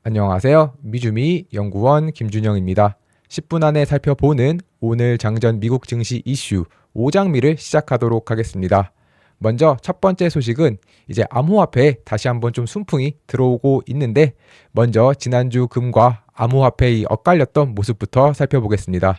안녕하세요. 미주미 연구원 김준영입니다. 10분 안에 살펴보는 오늘 장전 미국 증시 이슈 5장미를 시작하도록 하겠습니다. 먼저 첫 번째 소식은 이제 암호화폐에 다시 한번 좀 순풍이 들어오고 있는데 먼저 지난주 금과 암호화폐의 엇갈렸던 모습부터 살펴보겠습니다.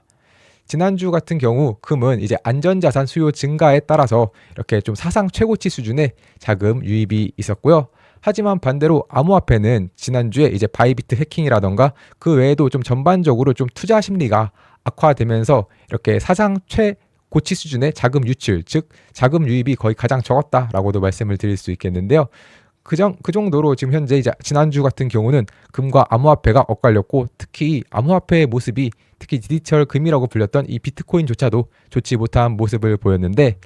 지난주 같은 경우 금은 이제 안전자산 수요 증가에 따라서 이렇게 좀 사상 최고치 수준의 자금 유입이 있었고요. 하지만 반대로 암호화폐는 지난주에 이제 바이비트 해킹이라던가 그 외에도 좀 전반적으로 좀 투자 심리가 악화되면서 이렇게 사상 최고치 수준의 자금 유출, 즉 자금 유입이 거의 가장 적었다라고도 말씀을 드릴 수 있겠는데요. 그 정도로 지금 현재 이제 지난주 같은 경우는 금과 암호화폐가 엇갈렸고 특히 암호화폐의 모습이 특히 디지털 금이라고 불렸던 이 비트코인조차도 좋지 못한 모습을 보였는데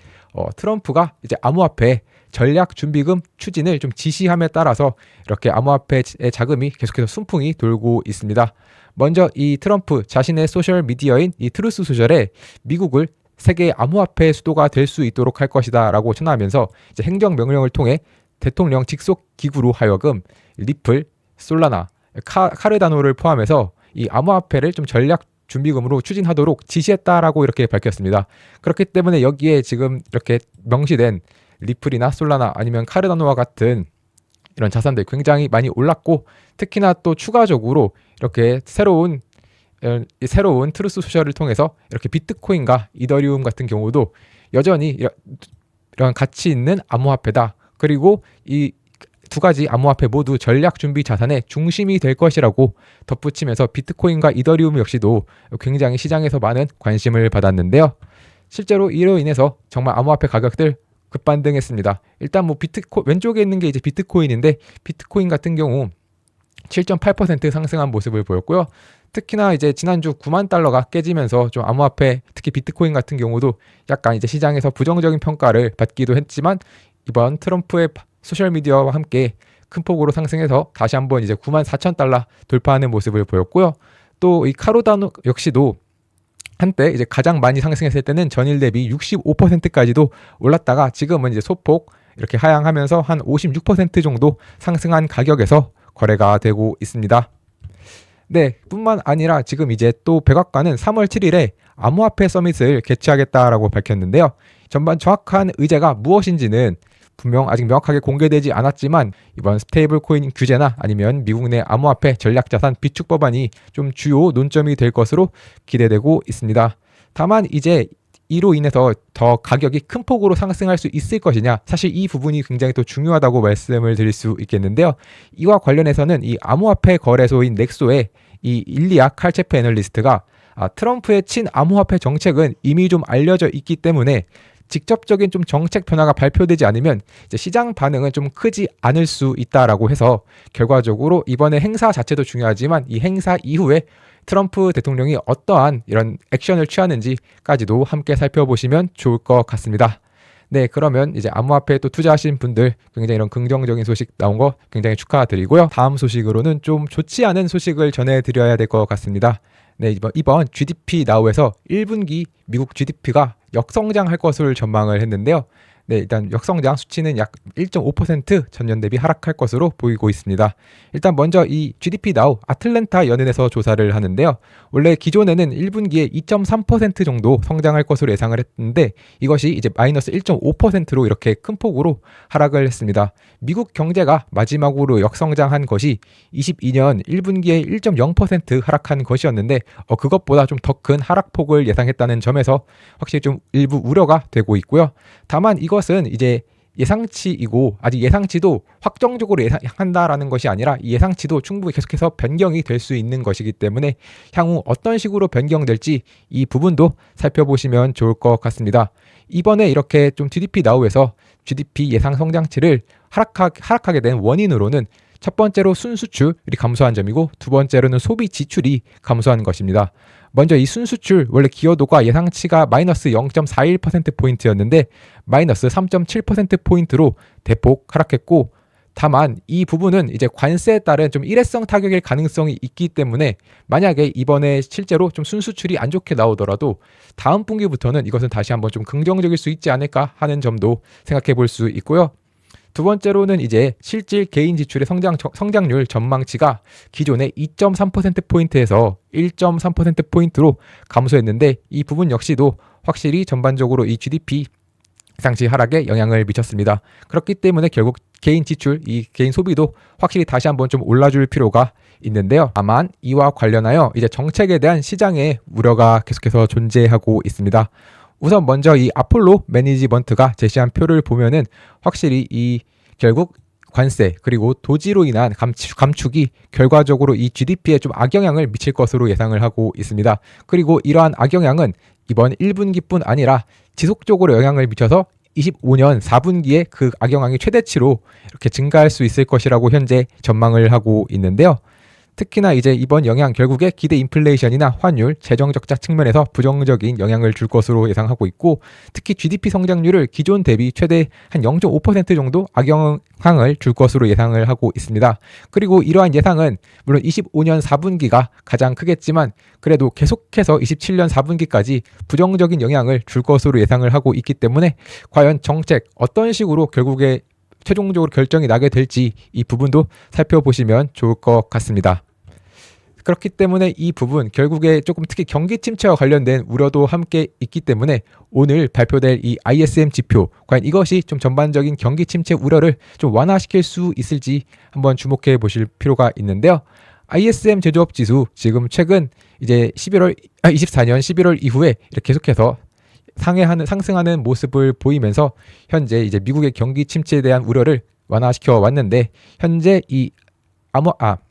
트럼프가 이제 암호화폐 전략 준비금 추진을 좀 지시함에 따라서 이렇게 암호화폐의 자금이 계속해서 순풍이 돌고 있습니다. 먼저 이 트럼프 자신의 소셜 미디어인 이 트루스 소셜에 미국을 세계 암호화폐 수도가 될 수 있도록 할 것이다 라고 전하면서 이제 행정명령을 통해 대통령 직속 기구로 하여금 리플, 솔라나, 카르다노를 포함해서 이 암호화폐를 좀 전략 준비금으로 추진하도록 지시했다라고 이렇게 밝혔습니다. 그렇기 때문에 여기에 지금 이렇게 명시된 리플이나 솔라나 아니면 카르다노와 같은 이런 자산들 굉장히 많이 올랐고 특히나 또 추가적으로 이렇게 새로운 트루스 소셜을 통해서 이렇게 비트코인과 이더리움 같은 경우도 여전히 이런 가치 있는 암호화폐다. 그리고 이 두 가지 암호화폐 모두 전략 준비 자산의 중심이 될 것이라고 덧붙이면서 비트코인과 이더리움 역시도 굉장히 시장에서 많은 관심을 받았는데요. 실제로 이로 인해서 정말 암호화폐 가격들 급반등했습니다. 일단 뭐 왼쪽에 있는 게 이제 비트코인인데 비트코인 같은 경우 7.8% 상승한 모습을 보였고요. 특히나 이제 지난주 9만 달러가 깨지면서 좀 암호화폐 특히 비트코인 같은 경우도 약간 이제 시장에서 부정적인 평가를 받기도 했지만 이번 트럼프의 소셜미디어와 함께 큰 폭으로 상승해서 다시 한번 이제 9만 4천 달러 돌파하는 모습을 보였고요. 또 이 카르다노 역시도 한때 이제 가장 많이 상승했을 때는 전일 대비 65%까지도 올랐다가 지금은 이제 소폭 이렇게 하향하면서 한 56% 정도 상승한 가격에서 거래가 되고 있습니다. 네, 뿐만 아니라 지금 이제 또 백악관은 3월 7일에 암호화폐 서밋을 개최하겠다라고 밝혔는데요. 전반 정확한 의제가 무엇인지는 분명 아직 명확하게 공개되지 않았지만 이번 스테이블 코인 규제나 아니면 미국 내 암호화폐 전략자산 비축 법안이 좀 주요 논점이 될 것으로 기대되고 있습니다. 다만 이제 이로 인해서 더 가격이 큰 폭으로 상승할 수 있을 것이냐, 사실 이 부분이 굉장히 또 중요하다고 말씀을 드릴 수 있겠는데요. 이와 관련해서는 이 암호화폐 거래소인 넥소의 이 일리아 칼체페 애널리스트가 트럼프의 친암호화폐 정책은 이미 좀 알려져 있기 때문에 직접적인 좀 정책 변화가 발표되지 않으면 이제 시장 반응은 좀 크지 않을 수 있다라고 해서 결과적으로 이번에 행사 자체도 중요하지만 이 행사 이후에 트럼프 대통령이 어떠한 이런 액션을 취하는지까지도 함께 살펴보시면 좋을 것 같습니다. 네, 그러면 이제 암호화폐에 또 투자하신 분들 굉장히 이런 긍정적인 소식 나온 거 굉장히 축하드리고요. 다음 소식으로는 좀 좋지 않은 소식을 전해드려야 될 것 같습니다. 네, 이번 GDP 나우에서 1분기 미국 GDP가 역성장할 것을 전망을 했는데요. 네, 일단 역성장 수치는 약 1.5% 전년 대비 하락할 것으로 보이고 있습니다. 일단 먼저 이 GDP 나우 아틀랜타 연은에서 조사를 하는데요. 원래 기존에는 1분기에 2.3% 정도 성장할 것으로 예상을 했는데 이것이 이제 마이너스 1.5%로 이렇게 큰 폭으로 하락을 했습니다. 미국 경제가 마지막으로 역성장한 것이 22년 1분기에 1.0% 하락한 것이었는데 그것보다 좀 더 큰 하락폭을 예상했다는 점에서 확실히 좀 일부 우려가 되고 있고요. 다만 이것은 이제 예상치이고 아직 예상치도 확정적으로 예상한다라는 것이 아니라 이 예상치도 충분히 계속해서 변경이 될 수 있는 것이기 때문에 향후 어떤 식으로 변경될지 이 부분도 살펴보시면 좋을 것 같습니다. 이번에 이렇게 좀 GDP 나우에서 GDP 예상 성장치를 하락하게 된 원인으로는 첫 번째로 순수출이 감소한 점이고 두 번째로는 소비 지출이 감소한 것입니다. 먼저 이 순수출 원래 기여도가 예상치가 마이너스 0.41%포인트였는데 마이너스 3.7%포인트로 대폭 하락했고 다만 이 부분은 이제 관세에 따른 좀 일회성 타격일 가능성이 있기 때문에 만약에 이번에 실제로 좀 순수출이 안 좋게 나오더라도 다음 분기부터는 이것은 다시 한번 좀 긍정적일 수 있지 않을까 하는 점도 생각해 볼 수 있고요. 두 번째로는 이제 실질 개인 지출의 성장률 전망치가 기존의 2.3%포인트에서 1.3%포인트로 감소했는데 이 부분 역시도 확실히 전반적으로 이 GDP 상시 하락에 영향을 미쳤습니다. 그렇기 때문에 결국 개인 지출, 이 개인 소비도 확실히 다시 한번 좀 올라줄 필요가 있는데요. 다만 이와 관련하여 이제 정책에 대한 시장의 우려가 계속해서 존재하고 있습니다. 우선 먼저 이 아폴로 매니지먼트가 제시한 표를 보면은 확실히 이 결국 관세 그리고 도지로 인한 감축이 결과적으로 이 GDP에 좀 악영향을 미칠 것으로 예상을 하고 있습니다. 그리고 이러한 악영향은 이번 1분기뿐 아니라 지속적으로 영향을 미쳐서 25년 4분기에 그 악영향이 최대치로 이렇게 증가할 수 있을 것이라고 현재 전망을 하고 있는데요. 특히나 이제 이번 영향 결국에 기대 인플레이션이나 환율, 재정 적자 측면에서 부정적인 영향을 줄 것으로 예상하고 있고 특히 GDP 성장률을 기존 대비 최대 한 0.5% 정도 악영향을 줄 것으로 예상을 하고 있습니다. 그리고 이러한 예상은 물론 25년 4분기가 가장 크겠지만 그래도 계속해서 27년 4분기까지 부정적인 영향을 줄 것으로 예상을 하고 있기 때문에 과연 정책 어떤 식으로 결국에 최종적으로 결정이 나게 될지 이 부분도 살펴보시면 좋을 것 같습니다. 그렇기 때문에 이 부분 결국에 조금 특히 경기 침체와 관련된 우려도 함께 있기 때문에 오늘 발표될 이 ISM 지표 과연 이것이 좀 전반적인 경기 침체 우려를 좀 완화시킬 수 있을지 한번 주목해 보실 필요가 있는데요. ISM 제조업 지수 지금 최근 이제 24년 11월 이후에 이렇게 계속해서 상승하는 모습을 보이면서 현재 이제 미국의 경기 침체에 대한 우려를 완화시켜 왔는데 현재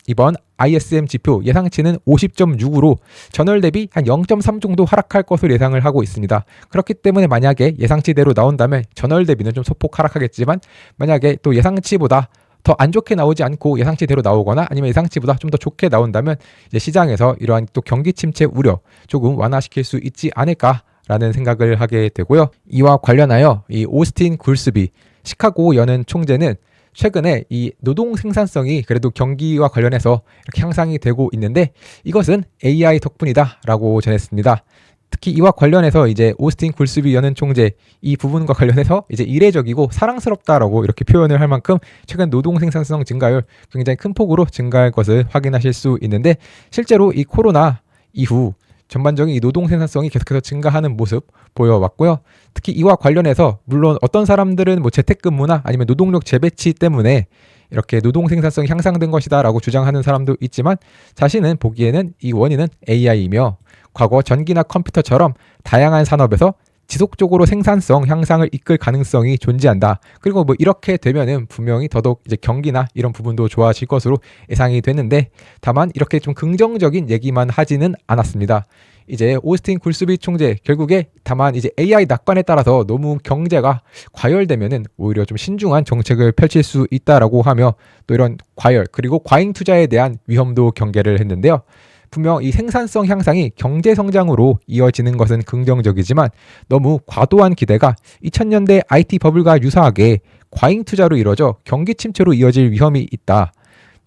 이번 ISM 지표 예상치는 50.6으로 전월 대비 한 0.3 정도 하락할 것으로 예상을 하고 있습니다. 그렇기 때문에 만약에 예상치대로 나온다면 전월 대비는 좀 소폭 하락하겠지만 만약에 또 예상치보다 더 안 좋게 나오지 않고 예상치대로 나오거나 아니면 예상치보다 좀 더 좋게 나온다면 이제 시장에서 이러한 또 경기 침체 우려 조금 완화시킬 수 있지 않을까라는 생각을 하게 되고요. 이와 관련하여 이 오스틴 굴스비 시카고 연은 총재는 최근에 이 노동 생산성이 그래도 경기와 관련해서 이렇게 향상이 되고 있는데 이것은 AI 덕분이다라고 전했습니다. 특히 이와 관련해서 이제 오스틴 굴스비 연은 총재 이 부분과 관련해서 이제 이례적이고 사랑스럽다라고 이렇게 표현을 할 만큼 최근 노동 생산성 증가율 굉장히 큰 폭으로 증가할 것을 확인하실 수 있는데 실제로 이 코로나 이후 전반적인 이 노동 생산성이 계속해서 증가하는 모습 보여왔고요. 특히 이와 관련해서 물론 어떤 사람들은 뭐 재택근무나 아니면 노동력 재배치 때문에 이렇게 노동 생산성이 향상된 것이다라고 주장하는 사람도 있지만 자신은 보기에는 이 원인은 AI이며 과거 전기나 컴퓨터처럼 다양한 산업에서 지속적으로 생산성 향상을 이끌 가능성이 존재한다. 그리고 뭐 이렇게 되면은 분명히 더더욱 이제 경기나 이런 부분도 좋아질 것으로 예상이 되는데 다만 이렇게 좀 긍정적인 얘기만 하지는 않았습니다. 이제 오스틴 굴스비 총재 결국에 다만 이제 AI 낙관에 따라서 너무 경제가 과열되면은 오히려 좀 신중한 정책을 펼칠 수 있다라고 하며 또 이런 과열 그리고 과잉 투자에 대한 위험도 경계를 했는데요. 분명 이 생산성 향상이 경제 성장으로 이어지는 것은 긍정적이지만 너무 과도한 기대가 2000년대 IT 버블과 유사하게 과잉 투자로 이뤄져 경기 침체로 이어질 위험이 있다.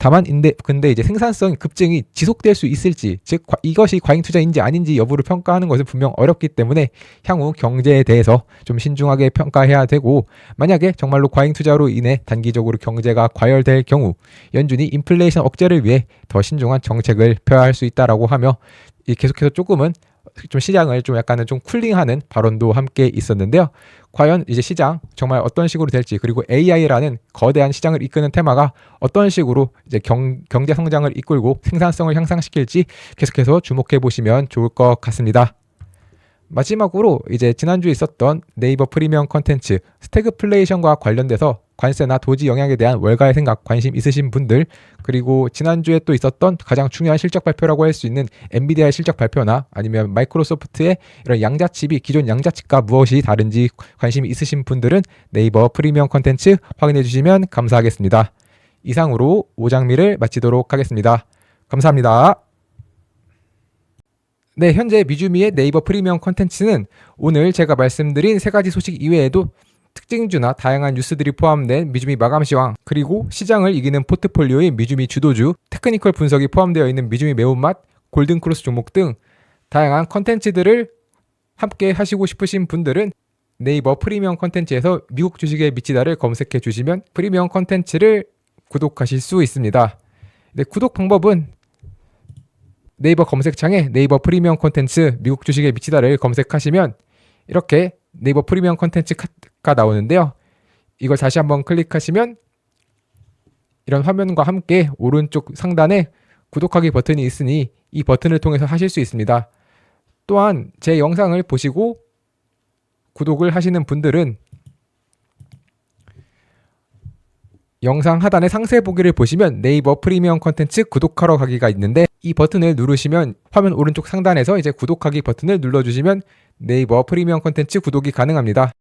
다만 근데 이제 생산성 급증이 지속될 수 있을지 즉 이것이 과잉 투자인지 아닌지 여부를 평가하는 것은 분명 어렵기 때문에 향후 경제에 대해서 좀 신중하게 평가해야 되고 만약에 정말로 과잉 투자로 인해 단기적으로 경제가 과열될 경우 연준이 인플레이션 억제를 위해 더 신중한 정책을 펴야 할 수 있다라고 하며 계속해서 조금은 좀 시장을 좀 약간은 좀 쿨링하는 발언도 함께 있었는데요. 과연 이제 시장 정말 어떤 식으로 될지 그리고 AI라는 거대한 시장을 이끄는 테마가 어떤 식으로 이제 경제 성장을 이끌고 생산성을 향상시킬지 계속해서 주목해 보시면 좋을 것 같습니다. 마지막으로 이제 지난주에 있었던 네이버 프리미엄 컨텐츠 스태그플레이션과 관련돼서 관세나 도지 영향에 대한 월가의 생각 관심 있으신 분들 그리고 지난주에 또 있었던 가장 중요한 실적 발표라고 할 수 있는 엔비디아의 실적 발표나 아니면 마이크로소프트의 이런 양자칩이 기존 양자칩과 무엇이 다른지 관심이 있으신 분들은 네이버 프리미엄 컨텐츠 확인해 주시면 감사하겠습니다. 이상으로 오장미를 마치도록 하겠습니다. 감사합니다. 네, 현재 미주미의 네이버 프리미엄 컨텐츠는 오늘 제가 말씀드린 세 가지 소식 이외에도 특징주나 다양한 뉴스들이 포함된 미주미 마감시황 그리고 시장을 이기는 포트폴리오의 미주미 주도주 테크니컬 분석이 포함되어 있는 미주미 매운맛 골든크로스 종목 등 다양한 컨텐츠들을 함께 하시고 싶으신 분들은 네이버 프리미엄 컨텐츠에서 미국 주식에 미치다를 검색해 주시면 프리미엄 컨텐츠를 구독하실 수 있습니다. 네, 구독 방법은 네이버 검색창에 네이버 프리미엄 컨텐츠 미국 주식에 미치다를 검색하시면 이렇게 네이버 프리미엄 컨텐츠가 나오는데요. 이걸 다시 한번 클릭하시면 이런 화면과 함께 오른쪽 상단에 구독하기 버튼이 있으니 이 버튼을 통해서 하실 수 있습니다. 또한 제 영상을 보시고 구독을 하시는 분들은 영상 하단의 상세 보기를 보시면 네이버 프리미엄 컨텐츠 구독하러 가기가 있는데 이 버튼을 누르시면 화면 오른쪽 상단에서 이제 구독하기 버튼을 눌러주시면 네이버 프리미엄 컨텐츠 구독이 가능합니다.